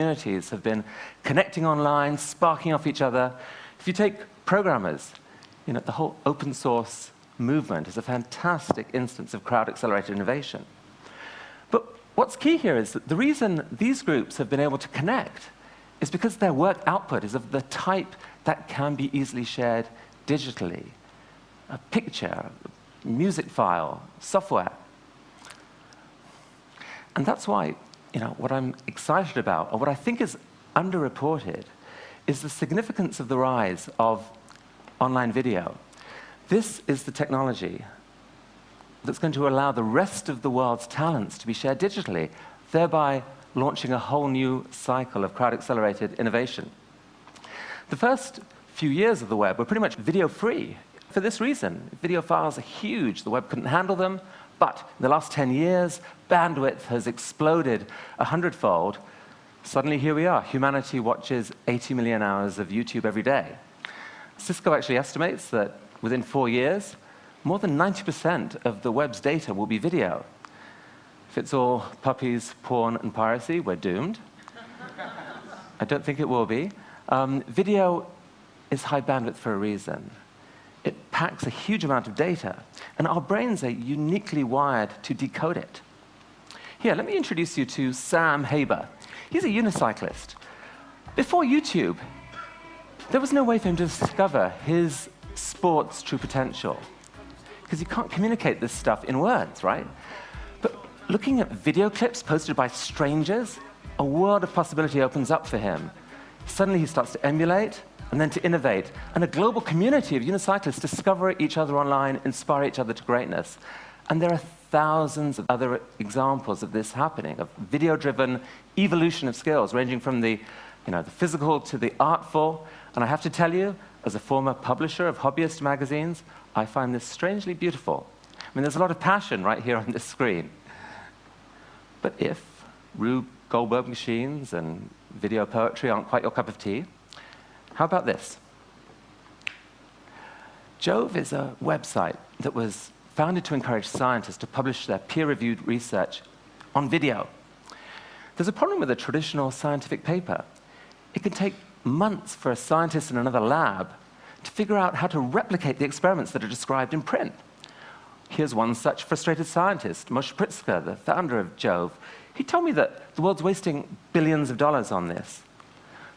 communities have been connecting online, sparking off each other. If you take programmers, the whole open source movement is a fantastic instance of crowd-accelerated innovation. But what's key here is that the reason these groups have been able to connect is because their work output is of the type that can be easily shared digitally. A picture, a music file, software. And that's why, what I'm excited about, or what I think is underreported, is the significance of the rise of online video. This is the technology that's going to allow the rest of the world's talents to be shared digitally, thereby launching a whole new cycle of crowd-accelerated innovation. The first few years of the web were pretty much video-free. For this reason, video files are huge. The web couldn't handle them. But in the last 10 years, bandwidth has exploded 100-fold. Suddenly, here we are. Humanity watches 80 million hours of YouTube every day. Cisco actually estimates that within 4 years, more than 90% of the web's data will be video. If it's all puppies, porn, and piracy, we're doomed. I don't think it will be. Video is high bandwidth for a reason. It packs a huge amount of data, and our brains are uniquely wired to decode it. Here, let me introduce you to Sam Haber. He's a unicyclist. Before YouTube, there was no way for him to discover his sport's true potential, because you can't communicate this stuff in words, right? But looking at video clips posted by strangers, a world of possibility opens up for him. Suddenly, he starts to emulate, and then to innovate. And a global community of unicyclists discover each other online, inspire each other to greatness. And there are thousands of other examples of this happening, of video-driven evolution of skills, ranging from the physical to the artful. And I have to tell you, as a former publisher of hobbyist magazines, I find this strangely beautiful. I mean, there's a lot of passion right here on this screen. But if Rube Goldberg machines and video poetry aren't quite your cup of tea, how about this? Jove is a website that was founded to encourage scientists to publish their peer-reviewed research on video. There's a problem with a traditional scientific paper. It can take months for a scientist in another lab to figure out how to replicate the experiments that are described in print. Here's one such frustrated scientist, Moshe Pritzker, the founder of Jove. He told me that the world's wasting billions of dollars on this.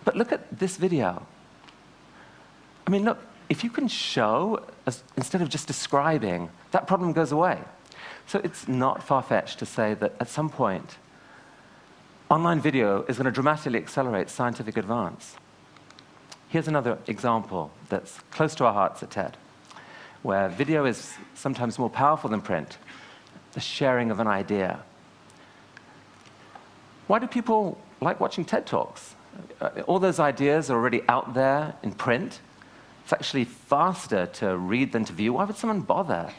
But look at this video. I mean, look, if you can show, instead of just describing, that problem goes away. So it's not far-fetched to say that at some point, online video is going to dramatically accelerate scientific advance. Here's another example that's close to our hearts at TED, where video is sometimes more powerful than print, the sharing of an idea. Why do people like watching TED Talks? All those ideas are already out there in print. It's actually faster to read than to view. Why would someone bother?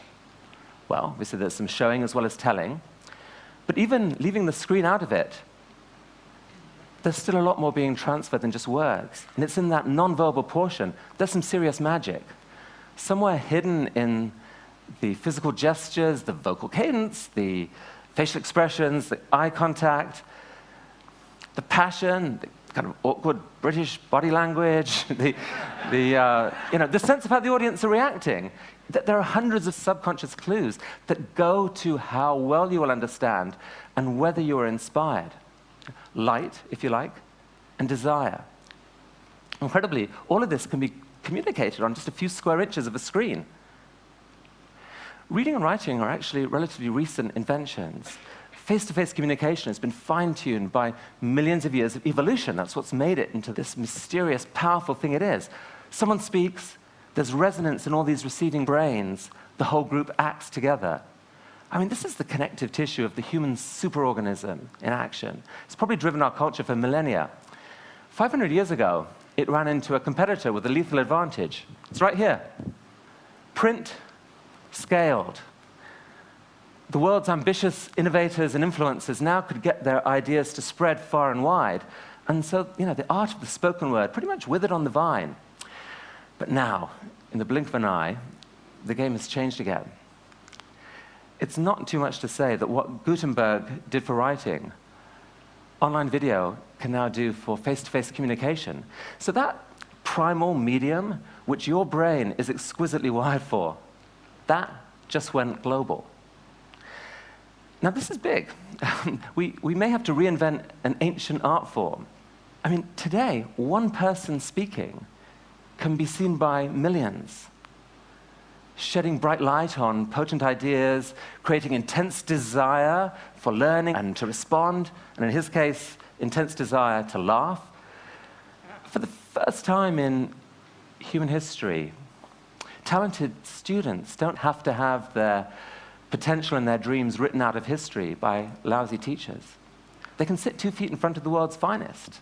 Well, obviously there's some showing as well as telling. But even leaving the screen out of it, there's still a lot more being transferred than just words. And it's in that nonverbal portion. There's some serious magic. Somewhere hidden in the physical gestures, the vocal cadence, the facial expressions, the eye contact, the passion, the kind of awkward British body language, the sense of how the audience are reacting. There are hundreds of subconscious clues that go to how well you will understand and whether you are inspired. Light, if you like, and desire. Incredibly, all of this can be communicated on just a few square inches of a screen. Reading and writing are actually relatively recent inventions. Face-to-face communication has been fine-tuned by millions of years of evolution. That's what's made it into this mysterious, powerful thing it is. Someone speaks, there's resonance in all these receiving brains, the whole group acts together. I mean, this is the connective tissue of the human superorganism in action. It's probably driven our culture for millennia. 500 years ago, it ran into a competitor with a lethal advantage. It's right here. Print scaled. The world's ambitious innovators and influencers now could get their ideas to spread far and wide. And so, the art of the spoken word pretty much withered on the vine. But now, in the blink of an eye, the game has changed again. It's not too much to say that what Gutenberg did for writing, online video can now do for face-to-face communication. So that primal medium, which your brain is exquisitely wired for, that just went global. Now, this is big. we may have to reinvent an ancient art form. I mean, today, one person speaking can be seen by millions, shedding bright light on potent ideas, creating intense desire for learning and to respond, and in his case, intense desire to laugh. For the first time in human history, talented students don't have to have their potential and their dreams written out of history by lousy teachers. They can sit 2 feet in front of the world's finest.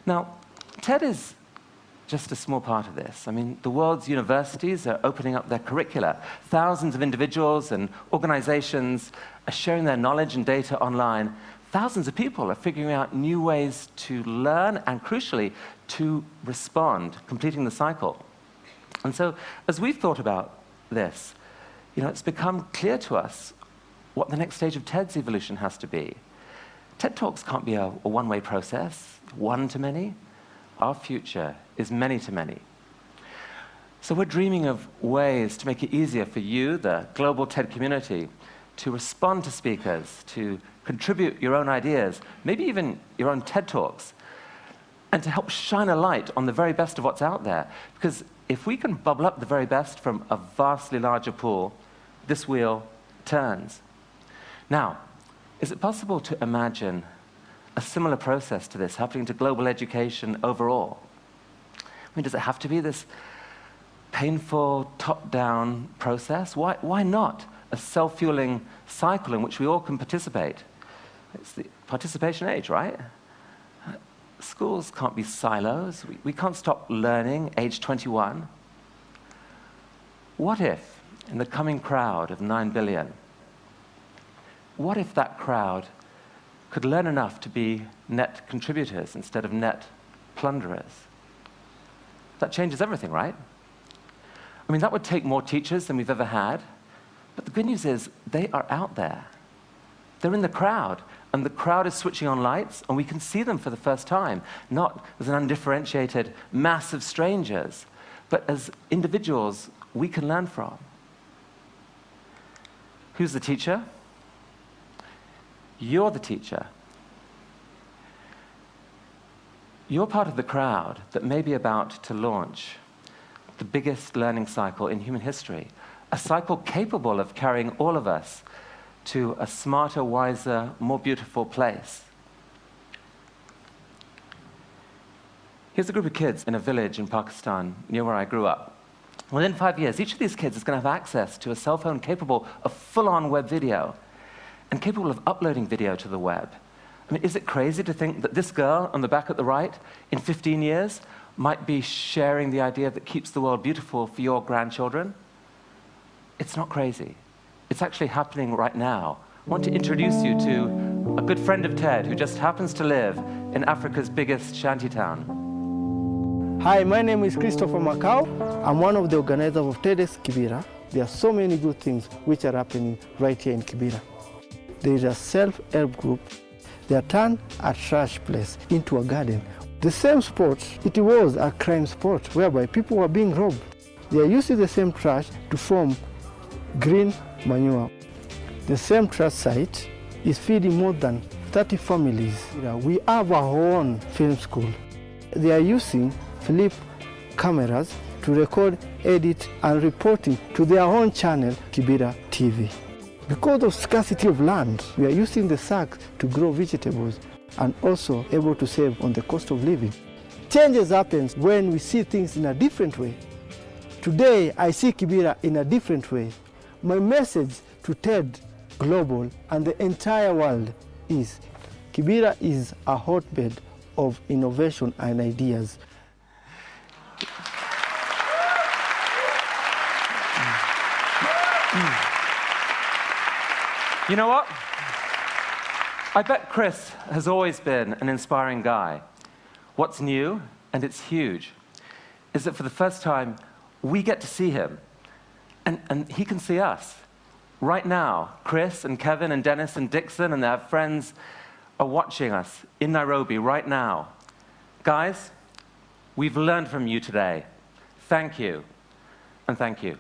Now, TED is just a small part of this. I mean, the world's universities are opening up their curricula. Thousands of individuals and organizations are sharing their knowledge and data online. Thousands of people are figuring out new ways to learn and, crucially, to respond, completing the cycle. And so, as we've thought about this, it's become clear to us what the next stage of TED's evolution has to be. TED Talks can't be a one-way process, one to many. Our future is many to many. So we're dreaming of ways to make it easier for you, the global TED community, to respond to speakers, to contribute your own ideas, maybe even your own TED Talks, and to help shine a light on the very best of what's out there. Because if we can bubble up the very best from a vastly larger pool, this wheel turns. Now, is it possible to imagine a similar process to this happening to global education overall? I mean, does it have to be this painful, top-down process? Why not a self-fueling cycle in which we all can participate? It's the participation age, right? Schools can't be silos. We can't stop learning age 21. What if, in the coming crowd of 9 billion, what if that crowd could learn enough to be net contributors instead of net plunderers? That changes everything, right? I mean, that would take more teachers than we've ever had. But the good news is they are out there. They're in the crowd. And the crowd is switching on lights, and we can see them for the first time, not as an undifferentiated mass of strangers, but as individuals we can learn from. Who's the teacher? You're the teacher. You're part of the crowd that may be about to launch the biggest learning cycle in human history, a cycle capable of carrying all of us to a smarter, wiser, more beautiful place. Here's a group of kids in a village in Pakistan, near where I grew up. Within 5 years, each of these kids is going to have access to a cell phone capable of full-on web video and capable of uploading video to the web. I mean, is it crazy to think that this girl on the back at the right, in 15 years, might be sharing the idea that keeps the world beautiful for your grandchildren? It's not crazy. It's actually happening right now. I want to introduce you to a good friend of TED who just happens to live in Africa's biggest shantytown. Hi, my name is Christopher Macau. I'm one of the organizers of TEDx Kibera. There are so many good things which are happening right here in Kibera. There is a self-help group. They have turned a trash place into a garden. The same spot, it was a crime spot whereby people were being robbed. They are using the same trash to form green manure. The same trash site is feeding more than 30 families. We have our own film school. They are using flip cameras to record, edit, and reporting to their own channel, Kibera TV. Because of scarcity of land, we are using the sacks to grow vegetables and also able to save on the cost of living. Changes happens when we see things in a different way. Today, I see Kibera in a different way. My message to TED Global and the entire world is Kibera is a hotbed of innovation and ideas. You know what? I bet Chris has always been an inspiring guy. What's new, and it's huge, is that for the first time, we get to see him, and he can see us. Right now, Chris and Kevin and Dennis and Dixon and their friends are watching us in Nairobi right now, guys, we've learned from you today. Thank you, and thank you.